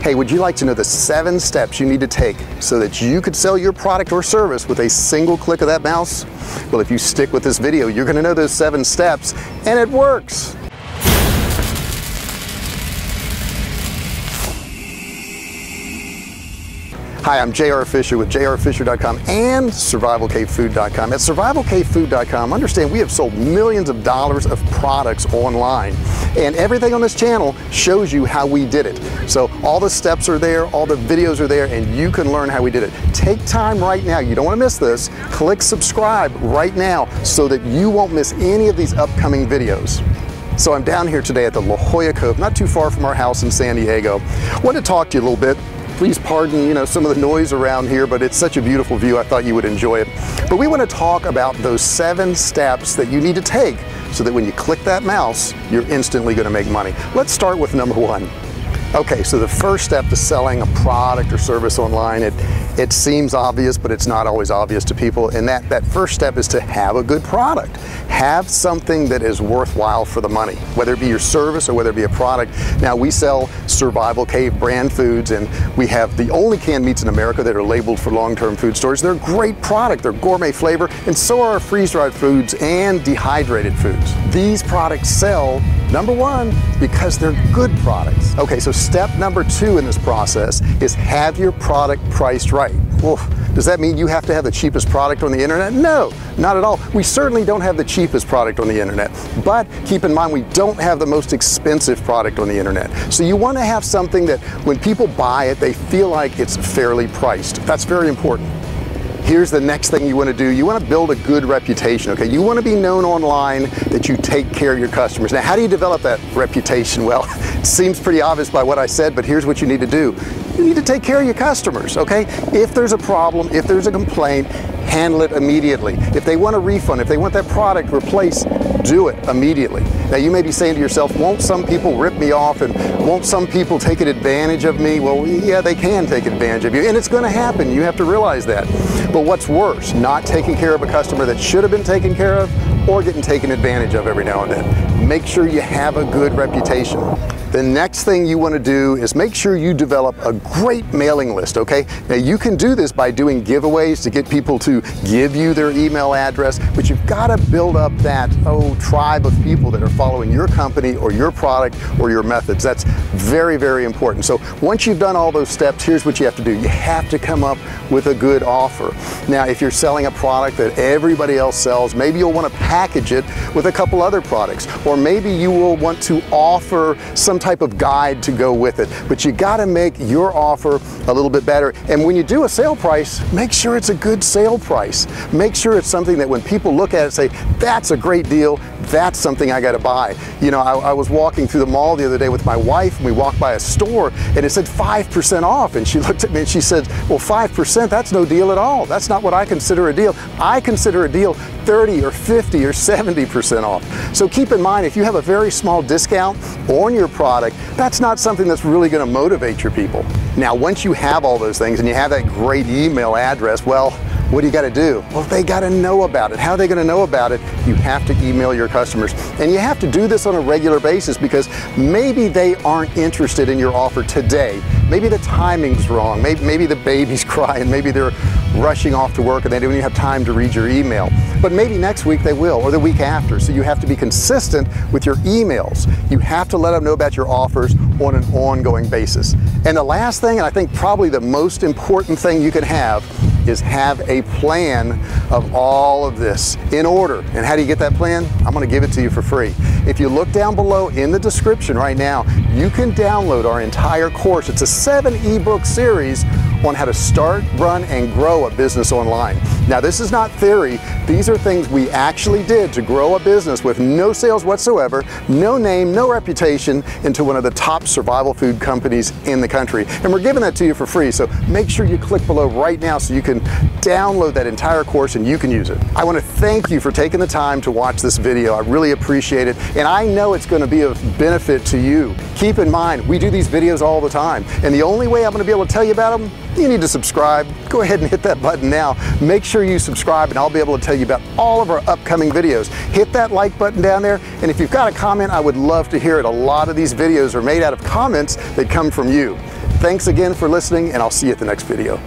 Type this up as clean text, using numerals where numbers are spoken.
Hey, would you like to know the 7 steps you need to take so that you could sell your product or service with a single click of that mouse? Well, if you stick with this video, you're going to know those 7 steps, and it works. Hi, I'm J.R. Fisher with jrfisher.com and survivalcavefood.com. At survivalcavefood.com, understand we have sold millions of dollars of products online, and everything on this channel shows you how we did it. So all the steps are there, all the videos are there, and you can learn how we did it. Take time right now. You don't want to miss this. Click subscribe right now so that you won't miss any of these upcoming videos. So I'm down here today at the La Jolla Cove, not too far from our house in San Diego. I want to talk to you a little bit. Please pardon, some of the noise around here, but it's such a beautiful view, I thought you would enjoy it. But we want to talk about those 7 steps that you need to take so that when you click that mouse, you're instantly going to make money. Let's start with number 1. Okay, so the first step to selling a product or service online, it seems obvious, but it's not always obvious to people. And that first step is to have a good product. Have something that is worthwhile for the money, whether it be your service or whether it be a product. Now, we sell Survivalcave brand foods, and we have the only canned meats in America that are labeled for long-term food storage. They're a great product. They're gourmet flavor, and so are our freeze-dried foods and dehydrated foods. These products sell, number 1, because they're good products. Okay, so step number 2 in this process is have your product priced right. Well, does that mean you have to have the cheapest product on the internet? No, not at all. We certainly don't have the cheapest product on the internet, but keep in mind we don't have the most expensive product on the internet. So you want to have something that when people buy it, they feel like it's fairly priced. That's very important. Here's the next thing you want to do. You want to build a good reputation, okay? You want to be known online that you take care of your customers. Now, how do you develop that reputation? Well, it seems pretty obvious by what I said, but here's what you need to do. You need to take care of your customers, okay? If there's a problem, if there's a complaint, handle it immediately. If they want a refund, if they want that product replaced, do it immediately. Now, you may be saying to yourself, won't some people rip me off and won't some people take advantage of me? Well, yeah, they can take advantage of you, and it's going to happen. You have to realize that. But what's worse, not taking care of a customer that should have been taken care of or getting taken advantage of every now and then. Make sure you have a good reputation. The next thing you want to do is make sure you develop a great mailing list, okay? Now, you can do this by doing giveaways to get people to give you their email address, but you've got to build up that, tribe of people that are following your company or your product or your methods. That's very, very important. So once you've done all those steps, here's what you have to do. You have to come up with a good offer. Now, if you're selling a product that everybody else sells, maybe you'll want to package it with a couple other products, or maybe you will want to offer some type of guide to go with it, but you got to make your offer a little bit better. And when you do a sale price, make sure it's a good sale price. Make sure it's something that when people look at it, say, that's a great deal, that's something I got to buy. I was walking through the mall the other day with my wife, and we walked by a store, and it said 5% off, and she looked at me and she said, well, 5%, that's no deal at all. That's not what I consider a deal. I consider a deal 30 or 50 or 70% off. So keep in mind, if you have a very small discount on your product, that's not something that's really going to motivate your people. Now, once you have all those things and you have that great email address, well, what do you got to do? Well, they got to know about it. How are they going to know about it? You have to email your customers. And you have to do this on a regular basis because maybe they aren't interested in your offer today. Maybe the timing's wrong. Maybe the baby's crying. Maybe they're rushing off to work and they don't even have time to read your email. But maybe next week they will, or the week after. So you have to be consistent with your emails. You have to let them know about your offers on an ongoing basis. And the last thing, and I think probably the most important thing you can have, is have a plan of all of this in order. And how do you get that plan? I'm going to give it to you for free. If you look down below in the description right now, you can download our entire course. It's a 7 ebook series on how to start, run, and grow a business online. Now, this is not theory. These are things we actually did to grow a business with no sales whatsoever, no name, no reputation, into one of the top survival food companies in the country. And we're giving that to you for free, so make sure you click below right now so you can download that entire course and you can use it. I want to thank you for taking the time to watch this video. I really appreciate it, and I know it's going to be of benefit to you. Keep in mind, we do these videos all the time, and the only way I'm going to be able to tell you about them, you need to subscribe. Go ahead and hit that button now. Make sure you subscribe and I'll be able to tell you about all of our upcoming videos. Hit that like button down there, and if you've got a comment, I would love to hear it. A lot of these videos are made out of comments that come from you. Thanks again for listening, and I'll see you at the next video.